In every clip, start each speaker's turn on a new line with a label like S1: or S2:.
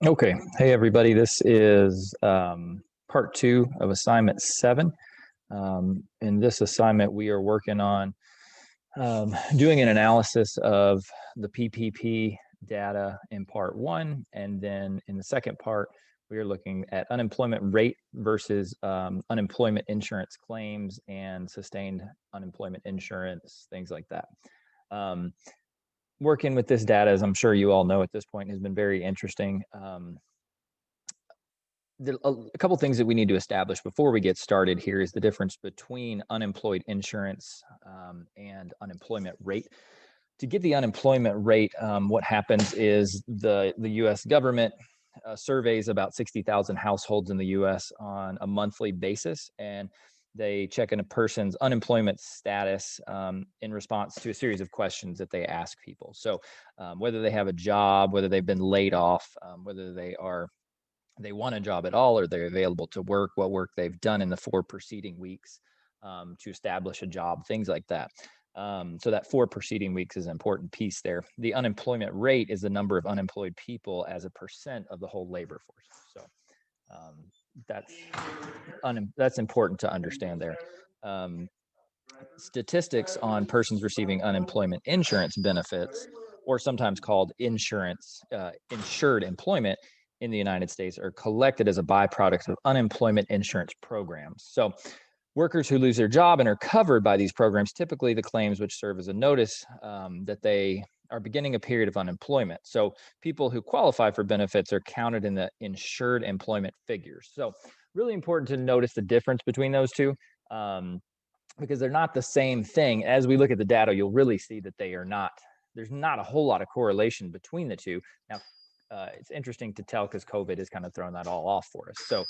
S1: Okay. Hey, everybody. This is part two of assignment 7. In this assignment, we are working on doing an analysis of the PPP data in part 1. And then in the second part, we are looking at unemployment rate versus unemployment insurance claims and sustained unemployment insurance, things like that. Working with this data, as I'm sure you all know at this point, has been very interesting. A couple things that we need to establish before we get started here is the difference between unemployed insurance and unemployment rate. To get the unemployment rate, what happens is the U.S. government surveys about 60,000 households in the U.S. on a monthly basis, and they check in a person's unemployment status in response to a series of questions that they ask people. So whether they have a job, whether they've been laid off, whether they want a job at all, or they're available to work, what work they've done in the 4 preceding weeks to establish a job, things like that. So that 4 preceding weeks is an important piece there. The unemployment rate is the number of unemployed people as a percent of the whole labor force. So that's important to understand there. Statistics on persons receiving unemployment insurance benefits, or sometimes called insured employment in the United States, are collected as a byproduct of unemployment insurance programs. So workers who lose their job and are covered by these programs, typically the claims which serve as a notice that they are beginning a period of unemployment. So people who qualify for benefits are counted in the insured employment figures. So really important to notice the difference between those two. Because they're not the same thing. As we look at the data, you'll really see that they are not. There's not a whole lot of correlation between the two. Now, it's interesting to tell because COVID has kind of thrown that all off for us. So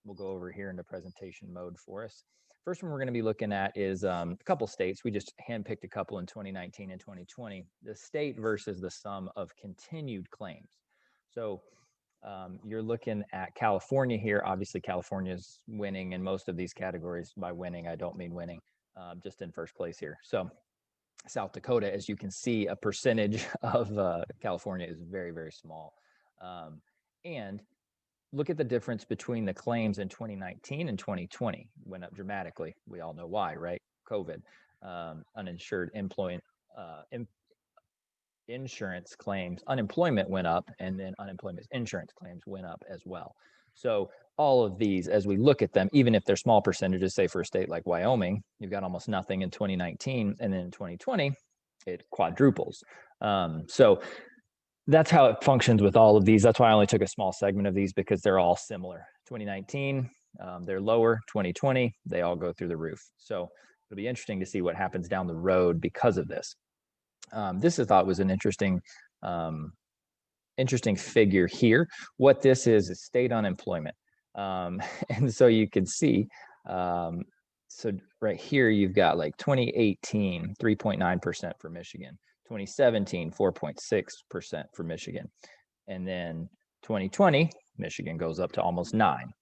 S1: we'll go over here into presentation mode for us. First one we're going to be looking at is a couple states. We just handpicked a couple in 2019 and 2020. The state versus the sum of continued claims. So you're looking at California here. Obviously, California is winning in most of these categories. By winning, I don't mean winning, just in first place here. So South Dakota, as you can see, a percentage of California is very, very small. And look at the difference between the claims in 2019 and 2020. Went up dramatically. We all know why, right? COVID, uninsured employment, insurance claims, unemployment went up, and then unemployment insurance claims went up as well. So all of these, as we look at them, even if they're small percentages, say for a state like Wyoming, you've got almost nothing in 2019, and then in 2020, it quadruples. So that's how it functions with all of these. That's why I only took a small segment of these, because they're all similar. 2019, they're lower. 2020, they all go through the roof. So it'll be interesting to see what happens down the road because of this. This I thought was an interesting figure here. What this is state unemployment. And so you can see, so right here, you've got like 2018, 3.9% for Michigan, 2017, 4.6% for Michigan. And then 2020, Michigan goes up to almost 9.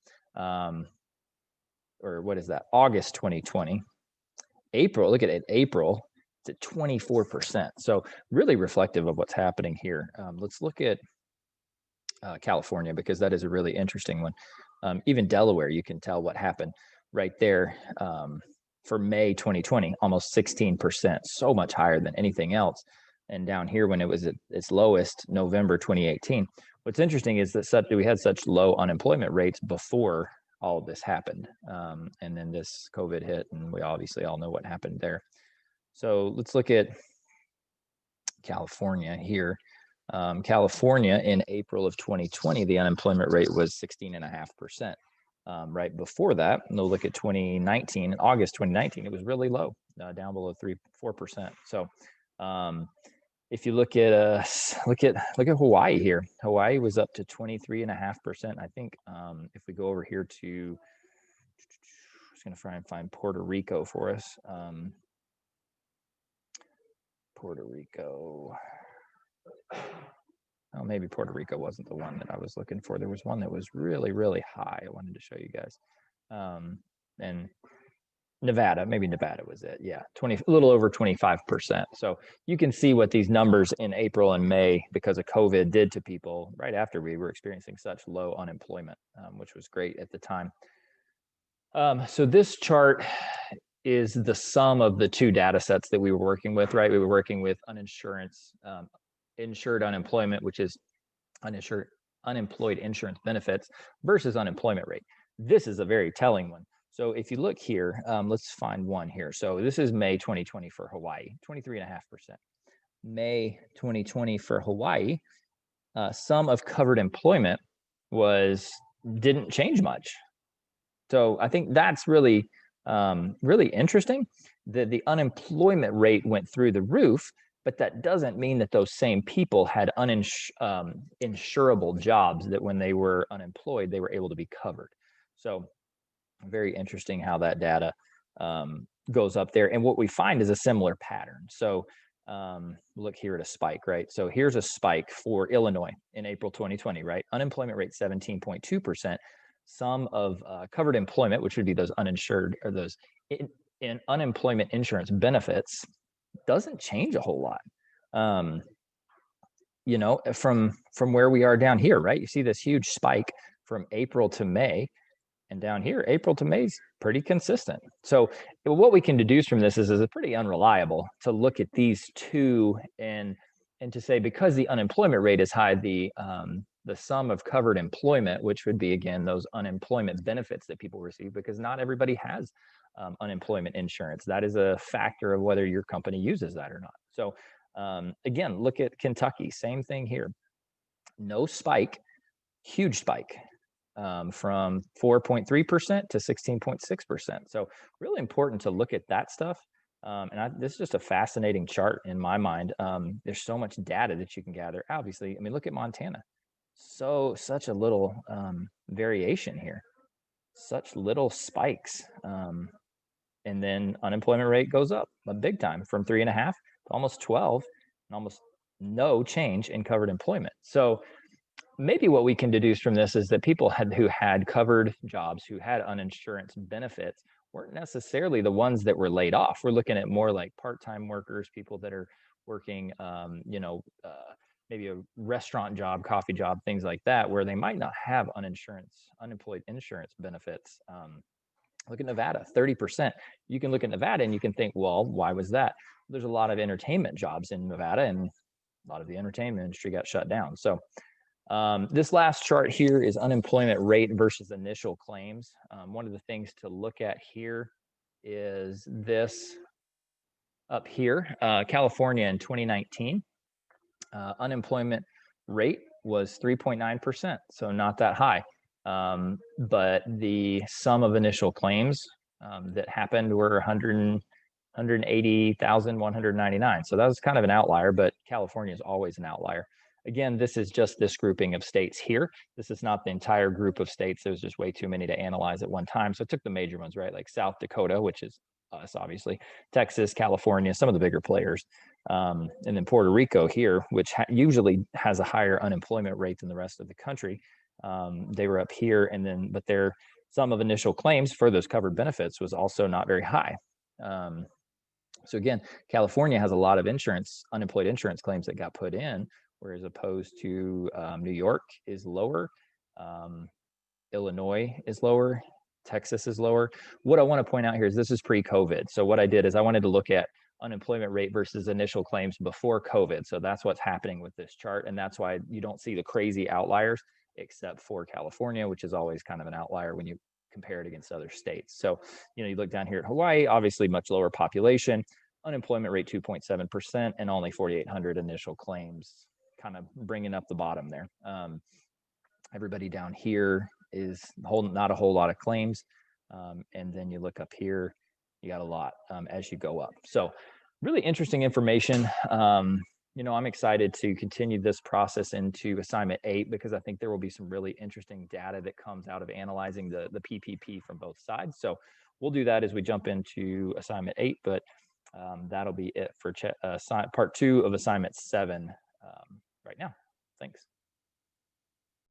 S1: Or what is that? August 2020. April, look at it, April, it's at 24%. So really reflective of what's happening here. Let's look at California, because that is a really interesting one. Even Delaware, you can tell what happened right there for May 2020, almost 16%, so much higher than anything else. And down here, when it was at its lowest, November 2018. What's interesting is that we had such low unemployment rates before all of this happened. And then this COVID hit, and we obviously all know what happened there. So let's look at California here. California in April of 2020, the unemployment rate was 16.5%. Right before that, we'll look at 2019, August 2019, it was really low, down below 4%. So if you look at Hawaii here, Hawaii was up to 23.5%. I think if we go over here to, I'm just going to try and find Puerto Rico for us. Puerto Rico. Oh, maybe Puerto Rico wasn't the one that I was looking for. There was one that was really, really high. I wanted to show you guys. And Nevada, maybe Nevada was it. Yeah, a little over 25%. So you can see what these numbers in April and May because of COVID did to people right after we were experiencing such low unemployment, which was great at the time. So this chart is the sum of the two data sets that we were working with, right? We were working with insured unemployment, which is uninsured unemployed insurance benefits versus unemployment rate. This is a very telling one. So if you look here, let's find one here. So this is May 2020 for Hawaii, 23.5%. May 2020 for Hawaii, sum of covered employment didn't change much. So I think that's really, really interesting that the unemployment rate went through the roof, but that doesn't mean that those same people had insurable jobs that when they were unemployed, they were able to be covered. So very interesting how that data goes up there. And what we find is a similar pattern. So look here at a spike, right? So here's a spike for Illinois in April 2020, right? Unemployment rate 17.2%. Sum of covered employment, which would be those uninsured or those in unemployment insurance benefits, doesn't change a whole lot. You know, from where we are down here, right? You see this huge spike from April to May, and down here, April to May is pretty consistent. So what we can deduce from this is it's pretty unreliable to look at these two and to say because the unemployment rate is high, the sum of covered employment, which would be again those unemployment benefits that people receive, because not everybody has unemployment insurance. That is a factor of whether your company uses that or not. So again, look at Kentucky, same thing here. No spike, huge spike from 4.3% to 16.6%. So really important to look at that stuff. This is just a fascinating chart in my mind. There's so much data that you can gather. Obviously, I mean, look at Montana. Such a little variation here, such little spikes. And then unemployment rate goes up a big time from 3.5 to almost 12 and almost no change in covered employment. So maybe what we can deduce from this is that people who had covered jobs, who had uninsurance benefits, weren't necessarily the ones that were laid off. We're looking at more like part-time workers, people that are working, maybe a restaurant job, coffee job, things like that, where they might not have unemployed insurance benefits. Look at Nevada, 30%. You can look at Nevada and you can think, well, why was that? There's a lot of entertainment jobs in Nevada, and a lot of the entertainment industry got shut down. So this last chart here is unemployment rate versus initial claims. One of the things to look at here is this up here, California in 2019. Unemployment rate was 3.9%, so not that high. But the sum of initial claims that happened were 180,199. So that was kind of an outlier, but California is always an outlier. Again, this is just this grouping of states here. This is not the entire group of states. There's just way too many to analyze at one time. So I took the major ones, right? Like South Dakota, which is us, obviously, Texas, California, some of the bigger players. And then Puerto Rico here, which usually has a higher unemployment rate than the rest of the country. They were up here, and then, but their sum of initial claims for those covered benefits was also not very high. So again, California has a lot of unemployed insurance claims that got put in, whereas opposed to New York is lower, Illinois is lower, Texas is lower. What I want to point out here is this is pre-COVID. So what I did is I wanted to look at unemployment rate versus initial claims before COVID. So that's what's happening with this chart. And that's why you don't see the crazy outliers, except for California, which is always kind of an outlier when you compare it against other states. So, you know, you look down here at Hawaii, obviously much lower population, unemployment rate 2.7%, and only 4,800 initial claims, kind of bringing up the bottom there. Everybody down here is not a whole lot of claims. And then you look up here, you got a lot as you go up. So really interesting information. You know, I'm excited to continue this process into assignment 8 because I think there will be some really interesting data that comes out of analyzing the PPP from both sides. So we'll do that as we jump into assignment 8, but that'll be it for part 2 of assignment 7 right now. Thanks.